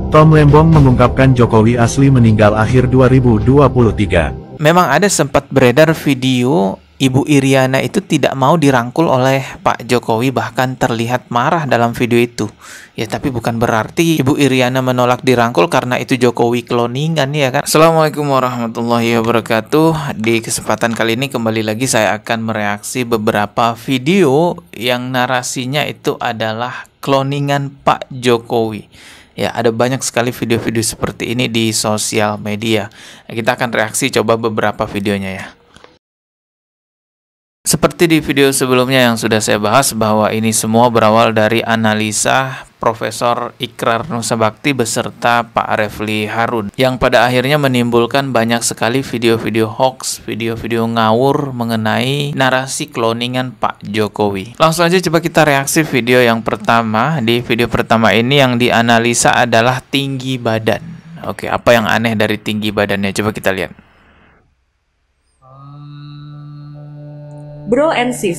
Tom Lembong mengungkapkan Jokowi asli meninggal akhir 2023. Memang ada sempat beredar video Ibu Iriana itu tidak mau dirangkul oleh Pak Jokowi, bahkan terlihat marah dalam video itu. Ya tapi bukan berarti Ibu Iriana menolak dirangkul karena itu Jokowi kloningan, ya kan? Assalamualaikum warahmatullahi wabarakatuh. Di kesempatan kali ini kembali lagi saya akan mereaksi beberapa video yang narasinya itu adalah kloningan Pak Jokowi. Ya, ada banyak sekali video-video seperti ini di sosial media. Kita akan reaksi coba beberapa videonya ya. Seperti di video sebelumnya yang sudah saya bahas bahwa ini semua berawal dari analisa Profesor Ikrar Nusabakti beserta Pak Refli Harun yang pada akhirnya menimbulkan banyak sekali video-video hoax, video-video ngawur mengenai narasi kloningan Pak Jokowi. Langsung aja coba kita reaksi video yang pertama. Di video pertama ini yang dianalisa adalah tinggi badan. Oke, apa yang aneh dari tinggi badannya? Coba kita lihat. Bro and sis,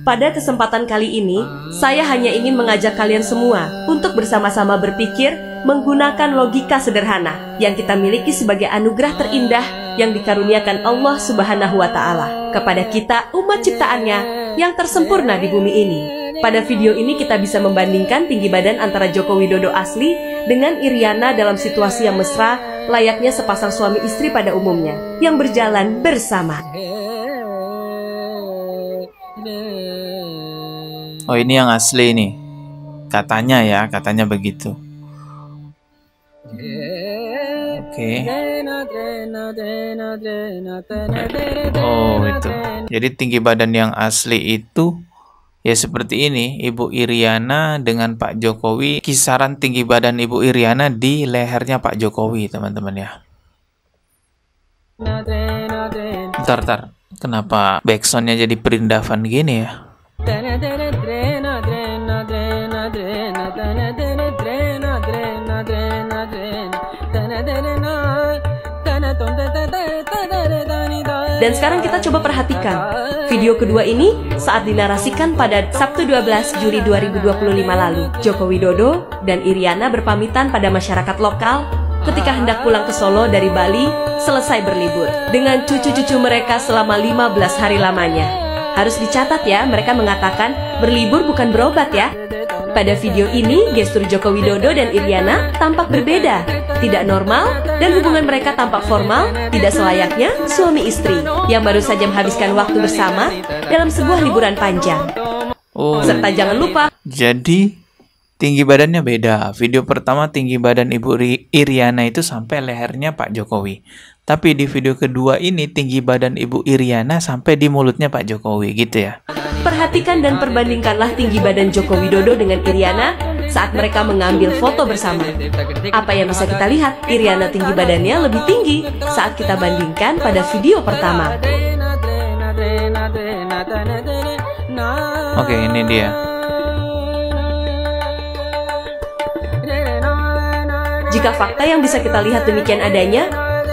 pada kesempatan kali ini, saya hanya ingin mengajak kalian semua untuk bersama-sama berpikir menggunakan logika sederhana yang kita miliki sebagai anugerah terindah yang dikaruniakan Allah Subhanahu wa Ta'ala kepada kita, umat ciptaannya yang tersempurna di bumi ini. Pada video ini kita bisa membandingkan tinggi badan antara Joko Widodo asli dengan Iriana dalam situasi yang mesra, layaknya sepasang suami istri pada umumnya yang berjalan bersama. Oh, ini yang asli nih. Katanya ya, katanya begitu. Oke. Oh, itu. Jadi tinggi badan yang asli itu ya seperti ini. Ibu Iriana dengan Pak Jokowi. Kisaran tinggi badan Ibu Iriana di lehernya Pak Jokowi, teman-teman ya. Bentar. Kenapa backsoundnya jadi perindavan gini ya? Dan sekarang kita coba perhatikan video kedua ini saat dinarasikan pada Sabtu 12 Juli 2025 lalu. Joko Widodo dan Iriana berpamitan pada masyarakat lokal ketika hendak pulang ke Solo dari Bali selesai berlibur dengan cucu-cucu mereka selama 15 hari lamanya. Harus dicatat ya, mereka mengatakan berlibur bukan berobat ya. Pada video ini, gestur Joko Widodo dan Iriana tampak berbeda, tidak normal, dan hubungan mereka tampak formal, tidak selayaknya suami istri yang baru saja menghabiskan waktu bersama dalam sebuah liburan panjang. Serta jangan lupa, jadi tinggi badannya beda. Video pertama tinggi badan Ibu Iriana itu sampai lehernya Pak Jokowi. Tapi di video kedua ini tinggi badan Ibu Iriana sampai di mulutnya Pak Jokowi gitu ya. Perhatikan dan perbandingkanlah tinggi badan Joko Widodo dengan Iriana saat mereka mengambil foto bersama. Apa yang bisa kita lihat? Iriana tinggi badannya lebih tinggi saat kita bandingkan pada video pertama. Oke, ini dia. Jika fakta yang bisa kita lihat demikian adanya,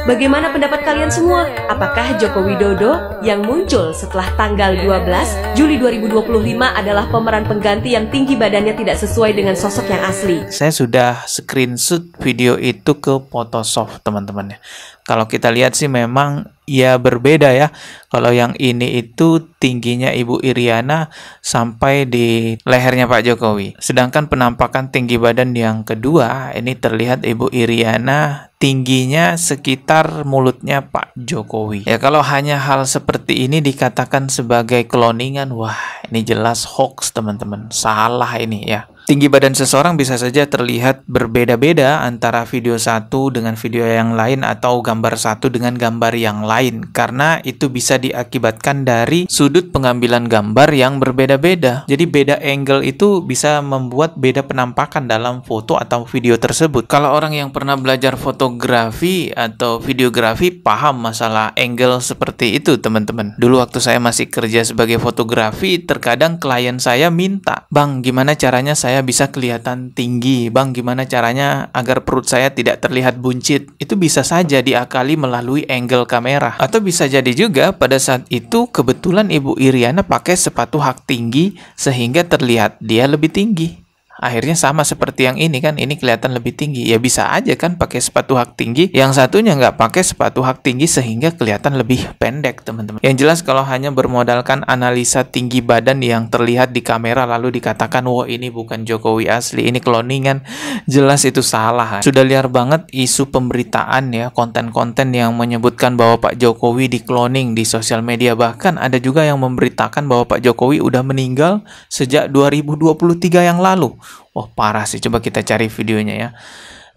bagaimana pendapat kalian semua? Apakah Joko Widodo yang muncul setelah tanggal 12 Juli 2025 adalah pemeran pengganti yang tinggi badannya tidak sesuai dengan sosok yang asli? Saya sudah screenshot video itu ke Photoshop, teman-teman ya. Kalau kita lihat sih memang ya berbeda ya. Kalau yang ini itu tingginya Ibu Iriana sampai di lehernya Pak Jokowi. Sedangkan penampakan tinggi badan yang kedua, ini terlihat Ibu Iriana tingginya sekitar mulutnya Pak Jokowi. Ya kalau hanya hal seperti ini dikatakan sebagai kloningan, wah ini jelas hoax teman-teman. Salah ini ya. Tinggi badan seseorang bisa saja terlihat berbeda-beda antara video satu dengan video yang lain atau gambar satu dengan gambar yang lain, karena itu bisa diakibatkan dari sudut pengambilan gambar yang berbeda-beda. Jadi beda angle itu bisa membuat beda penampakan dalam foto atau video tersebut. Kalau orang yang pernah belajar fotografi atau videografi paham masalah angle seperti itu teman-teman. Dulu waktu saya masih kerja sebagai fotografi, terkadang klien saya minta, "Bang, gimana caranya saya bisa kelihatan tinggi? Bang, gimana caranya agar perut saya tidak terlihat buncit?" Itu bisa saja diakali melalui angle kamera. Atau bisa jadi juga pada saat itu kebetulan Ibu Iriana pakai sepatu hak tinggi sehingga terlihat dia lebih tinggi. Akhirnya sama seperti yang ini kan, ini kelihatan lebih tinggi. Ya bisa aja kan pakai sepatu hak tinggi, yang satunya nggak pakai sepatu hak tinggi sehingga kelihatan lebih pendek, teman-teman. Yang jelas kalau hanya bermodalkan analisa tinggi badan yang terlihat di kamera lalu dikatakan, wah ini bukan Jokowi asli, ini cloningan, jelas itu salah. Sudah liar banget isu pemberitaan ya, konten-konten yang menyebutkan bahwa Pak Jokowi di cloning di sosial media. Bahkan ada juga yang memberitakan bahwa Pak Jokowi udah meninggal sejak 2023 yang lalu. Wah, parah sih. Coba kita cari videonya ya.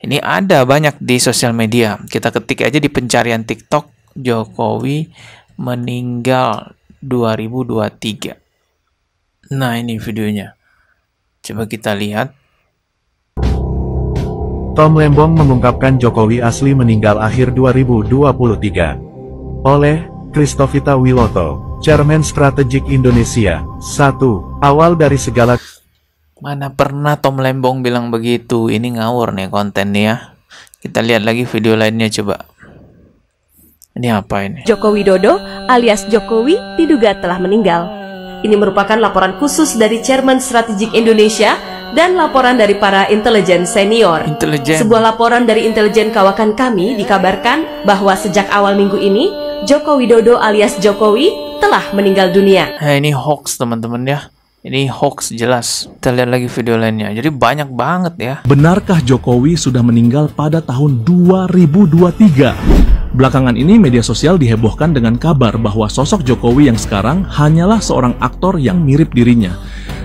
Ini ada banyak di sosial media. Kita ketik aja di pencarian TikTok, Jokowi meninggal 2023. Nah, ini videonya. Coba kita lihat. Tom Lembong mengungkapkan Jokowi asli meninggal akhir 2023. Oleh Christovita Wiloto, Chairman Strategik Indonesia. 1. Awal dari segala. Mana pernah Tom Lembong bilang begitu? Ini ngawur nih kontennya ya. Kita lihat lagi video lainnya coba. Ini apa ini? Joko Widodo alias Jokowi diduga telah meninggal. Ini merupakan laporan khusus dari Chairman Strategik Indonesia dan laporan dari para intelijen senior. Sebuah laporan dari intelijen kawakan kami dikabarkan bahwa sejak awal minggu ini, Joko Widodo alias Jokowi telah meninggal dunia. Nah, ini hoax teman-teman ya. Ini hoax jelas. Kita lihat lagi video lainnya. Jadi banyak banget ya. Benarkah Jokowi sudah meninggal pada tahun 2023? Belakangan ini media sosial dihebohkan dengan kabar bahwa sosok Jokowi yang sekarang hanyalah seorang aktor yang mirip dirinya.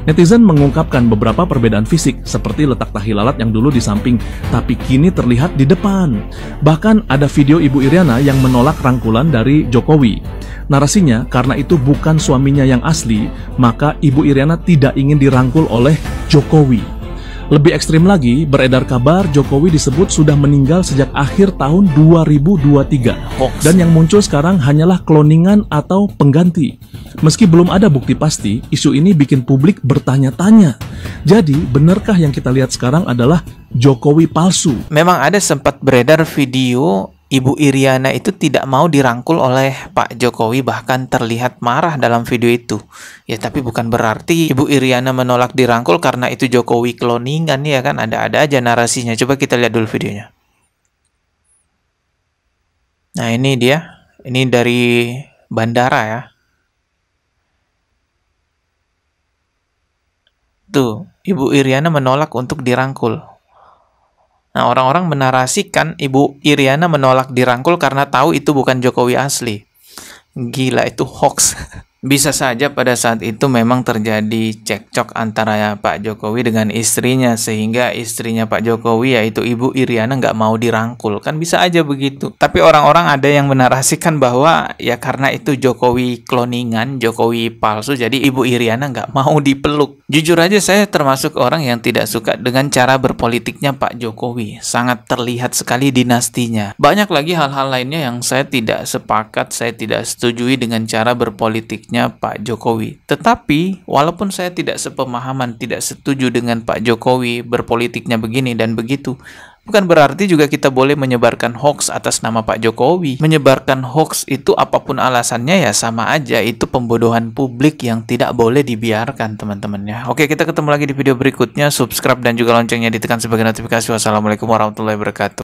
Netizen mengungkapkan beberapa perbedaan fisik seperti letak tahi lalat yang dulu di samping, tapi kini terlihat di depan. Bahkan ada video Ibu Iriana yang menolak rangkulan dari Jokowi. Narasinya, karena itu bukan suaminya yang asli, maka Ibu Iriana tidak ingin dirangkul oleh Jokowi. Lebih ekstrim lagi, beredar kabar Jokowi disebut sudah meninggal sejak akhir tahun 2023. Dan yang muncul sekarang hanyalah kloningan atau pengganti. Meski belum ada bukti pasti, isu ini bikin publik bertanya-tanya. Jadi, benarkah yang kita lihat sekarang adalah Jokowi palsu? Memang ada sempat beredar video Ibu Iriana itu tidak mau dirangkul oleh Pak Jokowi, bahkan terlihat marah dalam video itu. Ya, tapi bukan berarti Ibu Iriana menolak dirangkul karena itu Jokowi kloningan ya kan, ada-ada aja narasinya. Coba kita lihat dulu videonya. Nah, ini dia. Ini dari bandara ya. Tuh, Ibu Iriana menolak untuk dirangkul. Nah, orang-orang menarasikan Ibu Iriana menolak dirangkul karena tahu itu bukan Jokowi asli. Gila, itu hoax. Bisa saja pada saat itu memang terjadi cekcok antara Pak Jokowi dengan istrinya, sehingga istrinya Pak Jokowi yaitu Ibu Iriana nggak mau dirangkul. Kan bisa aja begitu. Tapi orang-orang ada yang menarasikan bahwa ya karena itu Jokowi kloningan, Jokowi palsu, jadi Ibu Iriana nggak mau dipeluk. Jujur aja saya termasuk orang yang tidak suka dengan cara berpolitiknya Pak Jokowi. Sangat terlihat sekali dinastinya. Banyak lagi hal-hal lainnya yang saya tidak sepakat, saya tidak setujui dengan cara berpolitiknya Pak Jokowi. Tetapi walaupun saya tidak sepemahaman, tidak setuju dengan Pak Jokowi berpolitiknya begini dan begitu, bukan berarti juga kita boleh menyebarkan hoax atas nama Pak Jokowi. Menyebarkan hoax itu apapun alasannya ya sama aja, itu pembodohan publik yang tidak boleh dibiarkan teman-teman ya. Oke, kita ketemu lagi di video berikutnya. Subscribe dan juga loncengnya ditekan sebagai notifikasi. Wassalamualaikum warahmatullahi wabarakatuh.